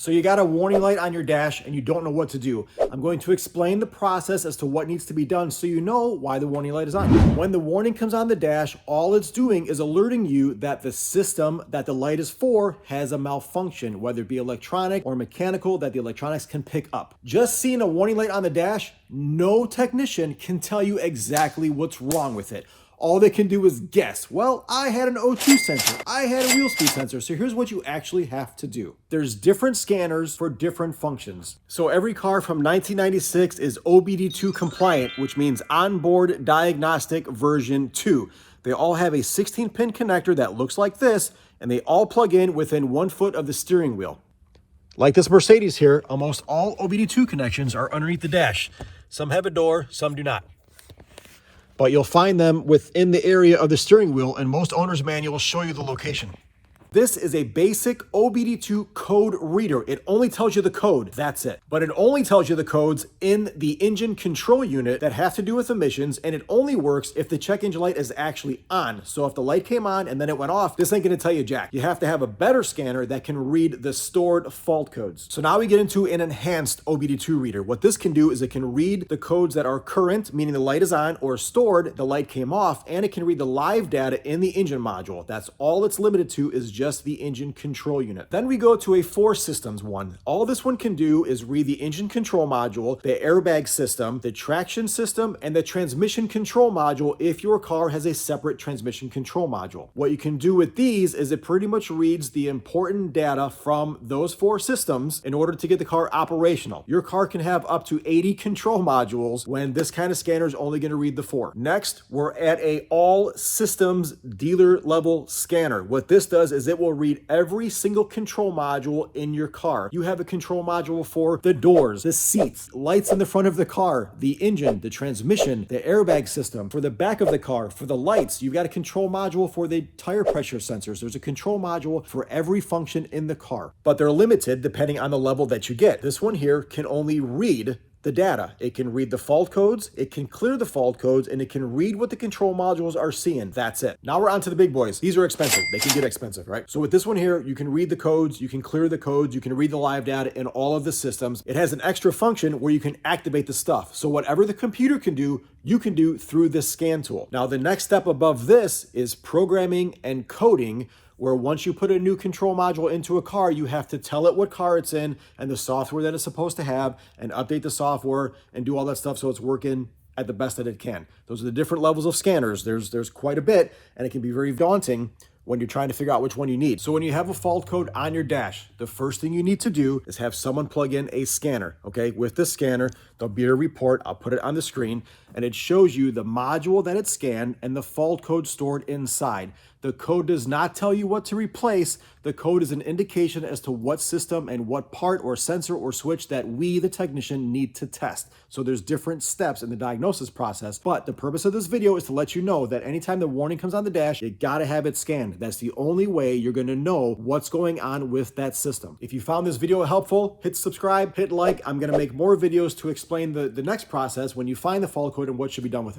So you got a warning light on your dash and you don't know what to do. I'm going to explain the process as to what needs to be done so you know why the warning light is on. When the warning comes on the dash, all it's doing is alerting you that the system that the light is for has a malfunction, whether it be electronic or mechanical, that the electronics can pick up. Just seeing a warning light on the dash, no technician can tell you exactly what's wrong with it. All they can do is guess. Well, I had an O2 sensor. I had a wheel speed sensor. So here's what you actually have to do. There's different scanners for different functions. So every car from 1996 is OBD2 compliant, which means onboard diagnostic version 2. They all have a 16-pin connector that looks like this, and they all plug in within 1 foot of the steering wheel. Like this Mercedes here, almost all OBD2 connections are underneath the dash. Some have a door, some do not. But you'll find them within the area of the steering wheel, and most owners' manuals show you the location. This is a basic OBD2 code reader. It only tells you the code, that's it. But it only tells you the codes in the engine control unit that have to do with emissions, and it only works if the check engine light is actually on. So if the light came on and then it went off, this ain't gonna tell you jack. You have to have a better scanner that can read the stored fault codes. So now we get into an enhanced OBD2 reader. What this can do is it can read the codes that are current, meaning the light is on, or stored, the light came off, and it can read the live data in the engine module. That's all it's limited to, is just the engine control unit. Then we go to a 4 systems one. All this one can do is read the engine control module, the airbag system, the traction system, and the transmission control module if your car has a separate transmission control module. What you can do with these is it pretty much reads the important data from those 4 systems in order to get the car operational. Your car can have up to 80 control modules when this kind of scanner is only going to read the 4. Next, we're at a all systems dealer level scanner. What this does is it will read every single control module in your car. You have a control module for the doors, the seats, lights in the front of the car, the engine, the transmission, the airbag system, for the back of the car, for the lights. You've got a control module for the tire pressure sensors. There's a control module for every function in the car, but they're limited depending on the level that you get. This one here can only read the data. It can read the fault codes, it can clear the fault codes, and it can read what the control modules are seeing. That's it. Now we're on to the big boys. These are expensive. They can get expensive, right? So with this one here, you can read the codes, you can clear the codes, you can read the live data in all of the systems. It has an extra function where you can activate the stuff. So whatever the computer can do, you can do through this scan tool. Now the next step above this is programming and coding, where once you put a new control module into a car, you have to tell it what car it's in and the software that it's supposed to have, and update the software and do all that stuff so it's working at the best that it can. Those are the different levels of scanners. There's quite a bit, and it can be very daunting when you're trying to figure out which one you need. So when you have a fault code on your dash, the first thing you need to do is have someone plug in a scanner, okay? With this scanner, there'll be a report. I'll put it on the screen, and it shows you the module that it scanned and the fault code stored inside. The code does not tell you what to replace. The code is an indication as to what system and what part or sensor or switch that we, the technician, need to test. So there's different steps in the diagnosis process, but the purpose of this video is to let you know that anytime the warning comes on the dash, you gotta have it scanned. That's the only way you're gonna know what's going on with that system. If you found this video helpful, hit subscribe, hit like. I'm gonna make more videos to explain the next process when you find the fault code and what should be done with it.